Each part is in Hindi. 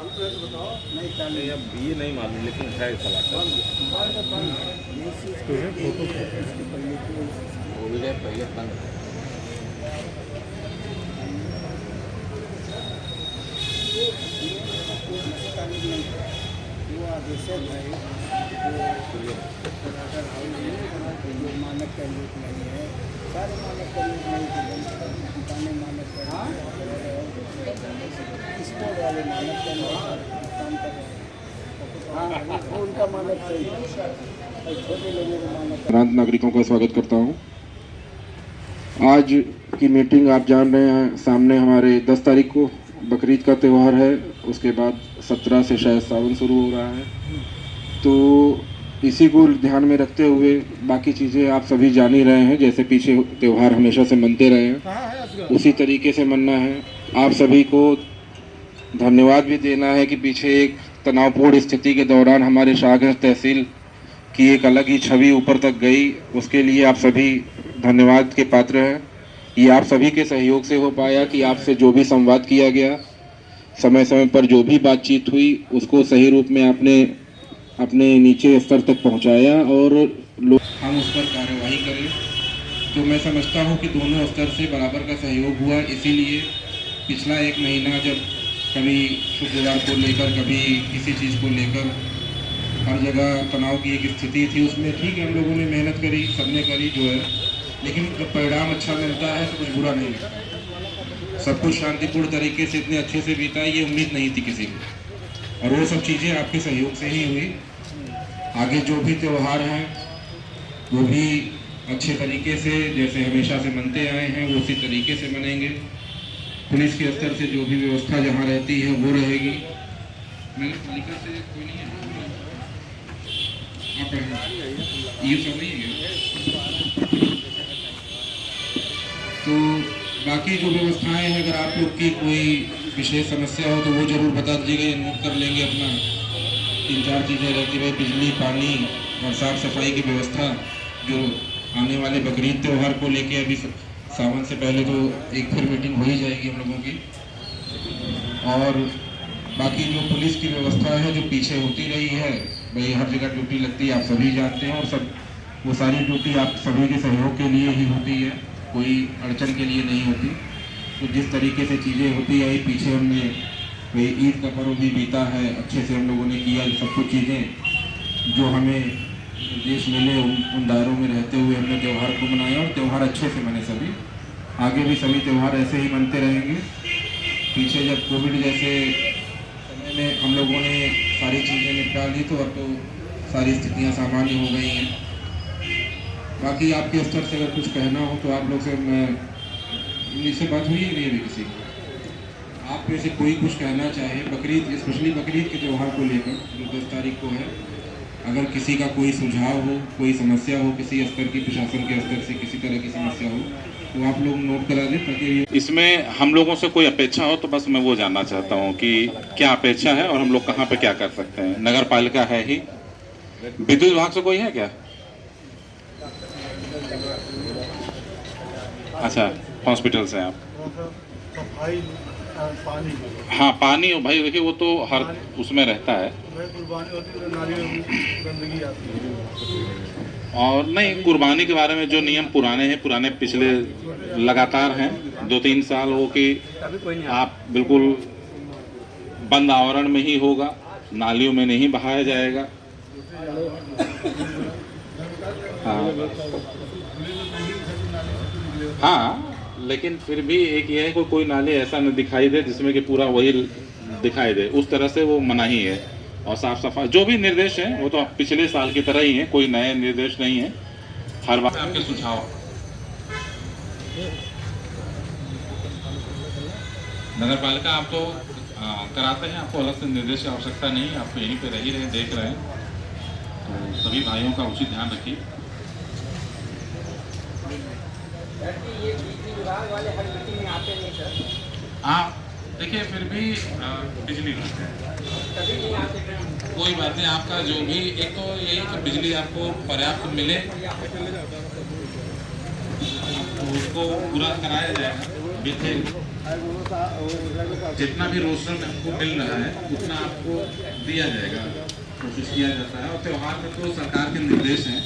नहीं, अब ये नहीं मालूम लेकिन है सलाह वो भी है पहले बंद है। वो आदेश है जो मानक का योग नहीं है, सारे मानक का योग नहीं, पुराने मानक का स्पोर्ट वाले मानक का काम कर रहे हैं। हाँ, वो उनका मानक सही है, छोटे लोगों का मानक। प्रांत नागरिकों का स्वागत करता हूँ। आज की मीटिंग आप जान रहे हैं, सामने हमारे 10 तारीख को बकरीद का त्यौहार है, उसके बाद 17 से शायद सावन शुरू हो रहा है। तो इसी को ध्यान में रखते हुए बाकी चीज़ें आप सभी जान ही रहे हैं, जैसे पीछे त्यौहार हमेशा से मनते रहे हैं उसी तरीके से मनना है। आप सभी को धन्यवाद भी देना है कि पीछे एक तनावपूर्ण स्थिति के दौरान हमारे शाहगंज तहसील की एक अलग ही छवि ऊपर तक गई, उसके लिए आप सभी धन्यवाद के पात्र हैं। ये आप सभी के सहयोग से हो पाया कि आपसे जो भी संवाद किया गया, समय समय पर जो भी बातचीत हुई, उसको सही रूप में आपने अपने नीचे स्तर तक पहुंचाया और हम उस पर कार्यवाही करें। तो मैं समझता हूं कि दोनों स्तर से बराबर का सहयोग हुआ। इसीलिए पिछला 1 महीना जब कभी शुक्रवार को लेकर, कभी किसी चीज़ को लेकर हर जगह तनाव की एक स्थिति थी, उसमें ठीक है हम लोगों ने मेहनत करी, सबने करी जो है, लेकिन जब परिणाम अच्छा मिलता है तो कुछ बुरा नहीं लगता। सब कुछ शांतिपूर्ण तरीके से इतने अच्छे से बीता, ये उम्मीद नहीं थी किसी को, और वो सब चीज़ें आपके सहयोग से ही हुई। आगे जो भी त्यौहार हैं वो भी अच्छे तरीके से, जैसे हमेशा से मनते आए हैं, वो उसी तरीके से मनेंगे। पुलिस के स्तर से जो भी व्यवस्था जहाँ रहती है वो रहेगी। मेरे पालिका से कोई नहीं है, आप ये सब नहीं है। तो बाकी जो व्यवस्थाएं हैं, अगर आप लोग की कोई विशेष समस्या हो तो वो जरूर बता दीजिएगा, ये नोट कर लेंगे। अपना 3-4 चीज़ें रहती है, बिजली, पानी और साफ सफाई की व्यवस्था, जो आने वाले बकरीद त्यौहार को लेके अभी सावन से पहले तो एक फिर मीटिंग हो ही जाएगी हम लोगों की। और बाकी जो पुलिस की व्यवस्था है जो पीछे होती रही है, भाई हर जगह ड्यूटी लगती है, आप सभी जानते हैं, और सब वो सारी ड्यूटी आप सभी के सहयोग के लिए ही होती है, कोई अड़चन के लिए नहीं होती। तो जिस तरीके से चीज़ें होती है, पीछे हमने भाई ईद का पर्व भी बीता है, अच्छे से हम लोगों ने किया। सब कुछ चीज़ें जो हमें निर्देश मिले उन दायरों में रहते हुए हमने त्यौहार को मनाया, और त्यौहार अच्छे से मने सभी। आगे भी सभी त्यौहार ऐसे ही मनते रहेंगे। पीछे जब कोविड जैसे समय में हम लोगों ने सारी चीज़ें निपटा ली, तो अब तो सारी स्थितियाँ सामान्य हो गई हैं। बाकी आपके स्तर से अगर कुछ कहना हो तो आप लोग से, मैं मुझसे बात हुई है नहीं अभी किसी को, आप में से कोई कुछ कहना चाहे बकरीद, स्पेशली बकरीद के त्यौहार को लेकर जो 10 तारीख को है, अगर किसी का कोई सुझाव हो, कोई समस्या हो, किसी स्तर की, प्रशासन के स्तर से किसी तरह की समस्या हो, तो आप लोग नोट करा दें, ताकि इसमें हम लोगों से कोई अपेक्षा हो तो बस मैं वो जानना चाहता हूँ कि क्या अपेक्षा है और हम लोग कहाँ पे क्या कर सकते हैं। नगर पालिका है ही, विद्युत विभाग से कोई है क्या? अच्छा, हॉस्पिटल से आप? सफाई, पानी, हाँ पानी भाई देखिए वो तो हर उसमें रहता है, कुर्बानी होती है, नालियों में गंदगी आती है। और नहीं, कुर्बानी के बारे में जो नियम पुराने हैं, पुराने पिछले लगातार हैं 2-3 साल हो कि आप बिल्कुल बंद आवरण में ही होगा, नालियों में नहीं बहाया जाएगा। हाँ लेकिन फिर भी एक ये है कोई नाली ऐसा न दिखाई दे जिसमें कि पूरा वही दिखाई दे, उस तरह से वो मनाही है। और साफ सफाई जो भी निर्देश हैं वो तो पिछले साल की तरह ही हैं, कोई नए निर्देश नहीं है। हर बार आपके सुझाव नगर पालिका आप तो कराते हैं, आपको अलग से निर्देश की आवश्यकता नहीं है, आपको यहीं पे रह ही रहे, देख रहे हैं। तो सभी भाइयों का उचित ध्यान रखिए। हाँ देखिए, फिर भी बिजली रहते हैं, कोई बात नहीं। आपका जो भी, एक तो यही कि बिजली आपको पर्याप्त मिले तो उसको पूरा कराया जाएगा। जितना भी रोस्टर में हमको मिल रहा है उतना आपको दिया जाएगा, कोशिश किया जाता है। और त्यौहार में तो सरकार के निर्देश हैं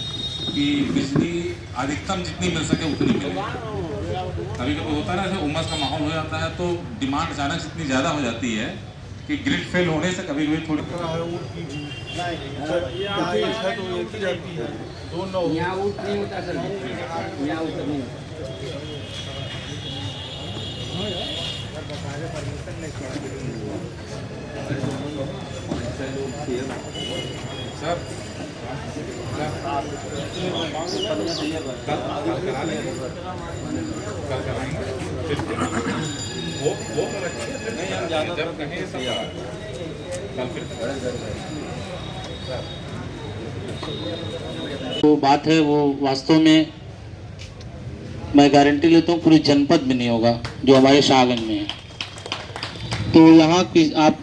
कि बिजली अधिकतम जितनी मिल सके उतनी मिले। कभी कभी होता है ना, ऐसे उमस का माहौल हो जाता है तो डिमांड अचानक से इतनी ज़्यादा हो जाती है कि ग्रिड फेल होने से कभी कभी थोड़ी है ऊँट की भी यहाँ है तो एक ही जाती है, दो नौ यहाँ ऊँट नहीं होता सर, यहाँ ऊँट नहीं होता। सर कल कराएंगे वो नहीं, हम ज़्यादा जब कहें सब कल फिर वो बात है वो वास्तव में मैं गारंटी लेता हूँ पूरी जनपद में नहीं होगा जो हमारे शाहगंज में है। तो यहाँ की आप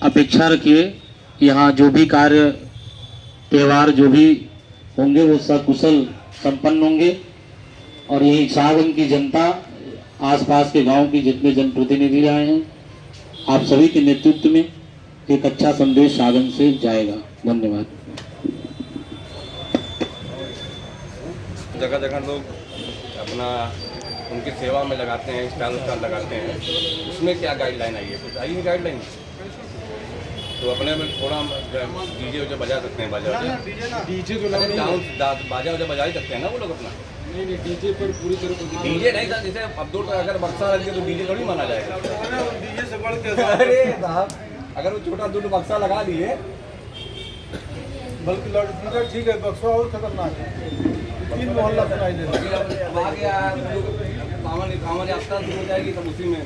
अपेक्षा रखिए, यहाँ जो भी कार्य त्यौहार जो भी होंगे वो सकुशल संपन्न होंगे और यही शाहगंज की जनता, आसपास के गांव की जितने जनप्रतिनिधि आए हैं, आप सभी के नेतृत्व में एक अच्छा संदेश शाहगंज से जाएगा। धन्यवाद। जगह जगह लोग अपना उनकी सेवा में लगाते हैं, स्टाल लगाते हैं, उसमें क्या गाइडलाइन आई है? कुछ आई है गाइडलाइन? तो अपने में थोड़ा डीजे वजह बजा सकते हैं, डीजे तो बाजा वजह बजा ही सकते हैं ना वो लोग अपना। नहीं डीजे पर पूरी तरह डीजे नहीं था, जैसे अब्दुल का अगर बक्सा लग गया तो डीजे थोड़ी माना जाएगा। डीजे से बढ़ के अरे साहब, अगर वो छोटा दूध बक्सा लगा दिए, बल्कि लाउडस्पीकर ठीक है, बक्सा और खतरनाक है, 3 मोहल्ला सुनाई देता है। अब आ गया कांवड़ यात्रा शुरू हो जाएगी तब उसी में